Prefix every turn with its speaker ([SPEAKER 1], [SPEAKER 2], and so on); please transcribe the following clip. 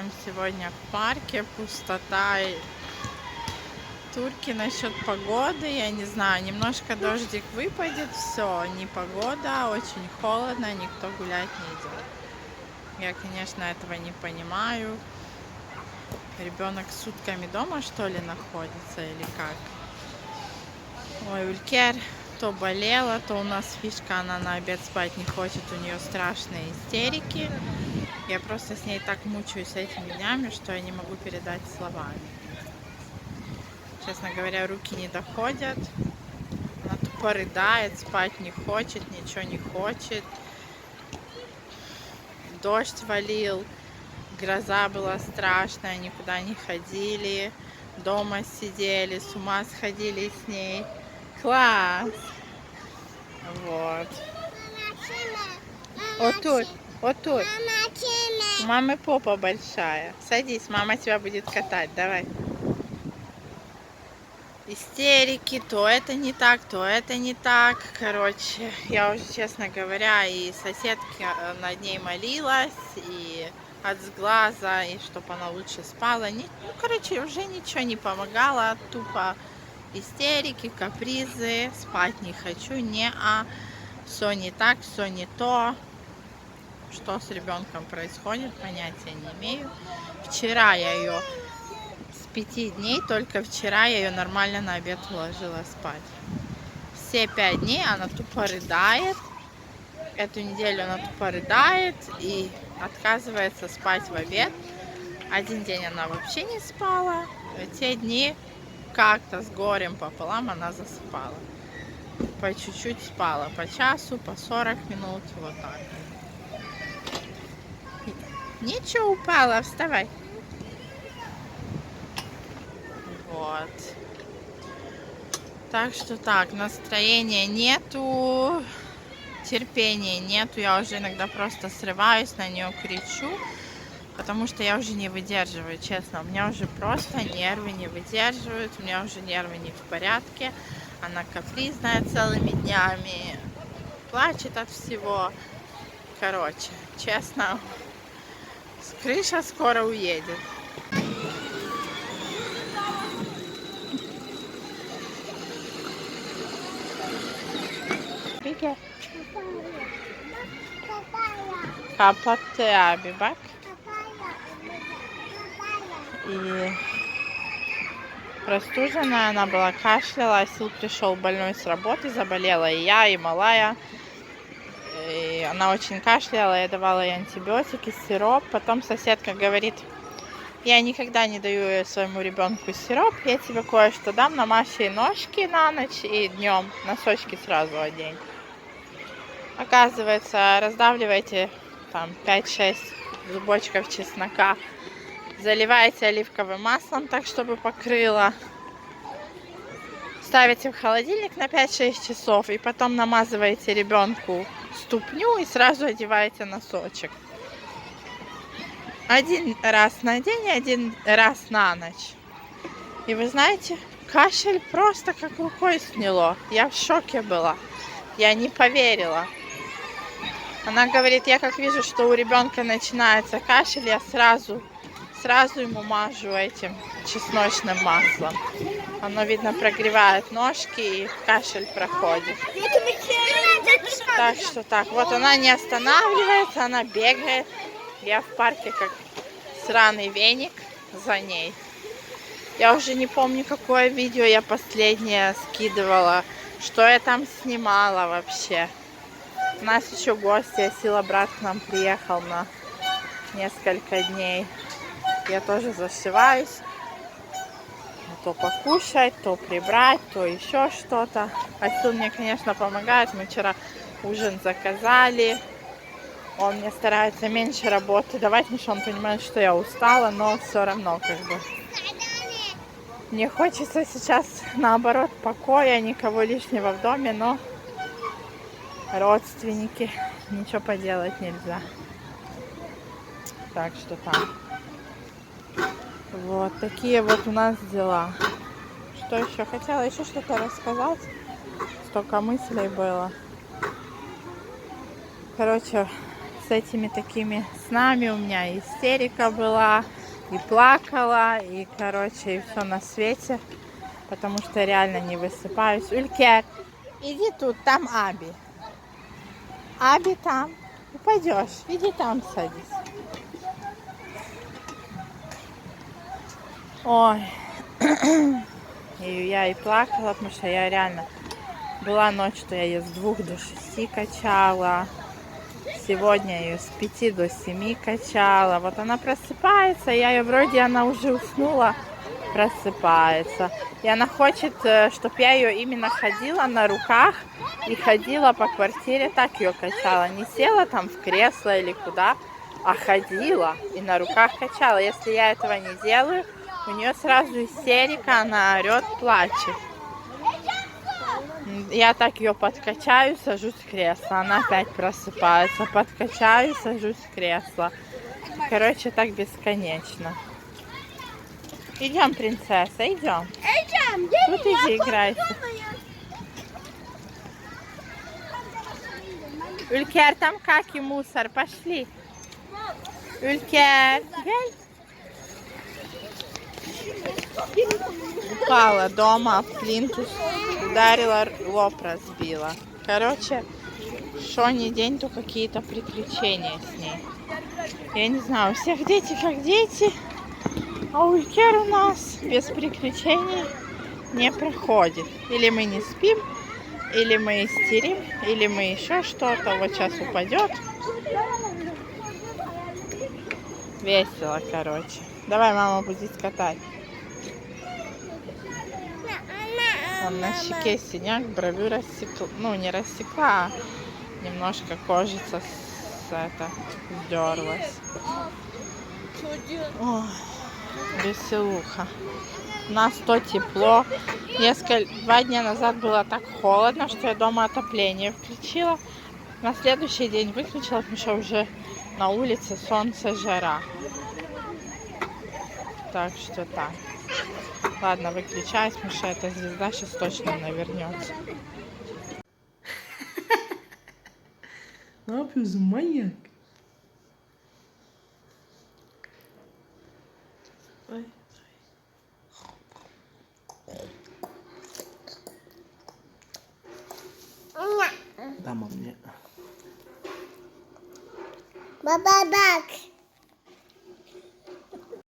[SPEAKER 1] нам сегодня в парке, пустота. И турки насчет погоды, я не знаю, немножко дождик выпадет, все, не погода, очень холодно, никто гулять не идет. Я, конечно, этого не понимаю. Ребенок сутками дома, что ли, находится или как? Ой, Улькер то болела, то у нас фишка, она на обед спать не хочет, у нее страшные истерики. Я просто с ней так мучаюсь этими днями, что я не могу передать словами. Честно говоря, руки не доходят. Она тупо рыдает, спать не хочет, ничего не хочет. Дождь валил, гроза была страшная, никуда не ходили. Дома сидели, с ума сходили с ней. Класс! Вот. Вот тут, вот тут. У мамы попа большая. Садись, мама тебя будет катать, давай. Истерики, то это не так, то это не так. Короче, я уже, честно говоря, и соседка над ней молилась, и от сглаза, и чтобы она лучше спала. Ну, короче, уже ничего не помогало, тупо истерики, капризы, спать не хочу, все не так, все не то. Что с ребенком происходит, понятия не имею. Вчера я ее с 5 дней, только вчера я ее нормально на обед уложила спать. Все 5 дней она тупо рыдает. Эту неделю она тупо рыдает и отказывается спать в обед. Один день она вообще не спала. Те дни как-то с горем пополам она засыпала. По чуть-чуть спала, по часу, по 40 минут, вот так. Ничего, упала, вставай. Вот. Так что так, настроения нету, терпения нету. Я уже иногда просто срываюсь на нее, кричу, потому что я уже не выдерживаю, честно. У меня уже просто нервы не выдерживают, у меня уже нервы не в порядке. Она капризная целыми днями, плачет от всего. Короче, честно, крыша скоро уедет. Peki. Kapattı abi bak. И простуженная она была, кашляла. Асил пришел больной с работы, заболела и я, и малая. И она очень кашляла, я давала ей антибиотики, сироп. Потом соседка говорит: я никогда не даю своему ребенку сироп, я тебе кое-что дам, намажь ей ножки на ночь и днем носочки сразу одень. Оказывается, раздавливайте там 5-6 зубочков чеснока, заливаете оливковым маслом так, чтобы покрыло, ставите в холодильник на 5-6 часов и потом намазываете ребенку ступню и сразу одеваете носочек. Один раз на день, один раз на ночь. И вы знаете, кашель просто как рукой сняло. Я в шоке была. Я не поверила. Она говорит: я как вижу, что у ребенка начинается кашель, я сразу ему мажу этим чесночным маслом. Оно, видно, прогревает ножки и кашель проходит. Так что так, вот она не останавливается, она бегает. Я в парке как сраный веник за ней. Я уже не помню, какое видео я последнее скидывала, что я там снимала вообще. У нас еще гости, Сила брат к нам приехал на несколько дней. Я тоже зашиваюсь. То покушать, то прибрать, то еще что-то. Асил мне, конечно, помогает. Мы вчера ужин заказали. Он мне старается меньше работы давать, потому что он понимает, что я устала, но все равно как бы. Мне хочется сейчас, наоборот, покоя, никого лишнего в доме, но родственники, ничего поделать нельзя. Так что так. Вот такие вот у нас дела. Что еще? Хотела еще что-то рассказать. Столько мыслей было. Короче, с этими такими снами у меня истерика была, и плакала, и, короче, и все на свете, потому что реально не высыпаюсь. Улькер, иди тут, там Аби. Аби там. Упадешь, иди там садись. Ой, и я и плакала, потому что я реально... Была ночь, что я ее с 2 до 6 качала. Сегодня ее с 5 до 7 качала. Вот она просыпается, я ее вроде, она уже уснула, просыпается. И она хочет, чтобы я ее именно ходила на руках и ходила по квартире, так ее качала. Не села там в кресло или куда, а ходила и на руках качала. Если я этого не делаю, у нее сразу истерика, она орет, плачет. Я так ее подкачаю, сажусь в кресло. Она опять просыпается. Подкачаю, сажусь в кресло. Короче, так бесконечно. Идем, принцесса, идем. Тут иди играйся. Улькер, там как и мусор. Пошли. Улькер. Упала дома в плинтус. Ударила, лоб разбила. Короче, что ни день, то какие-то приключения с ней. Я не знаю, у всех дети как дети, а Улькер у нас без приключений не проходит. Или мы не спим, или мы истерим, или мы еще что-то. Вот сейчас упадет. Весело, короче. Давай, мама будет катать. Там на щеке синяк, бровью рассекла. Ну, не рассекла, а немножко кожица сдерлась. Ой, веселуха. У нас то тепло. 2 дня назад было так холодно, что я дома отопление включила. На следующий день выключила, потому что уже на улице солнце, жара. Так что так. Ладно, выключаюсь, потому что эта звезда сейчас точно навернется.
[SPEAKER 2] Ne yapıyorsun manyak? Ay. Tamam ya.
[SPEAKER 3] Baba bak.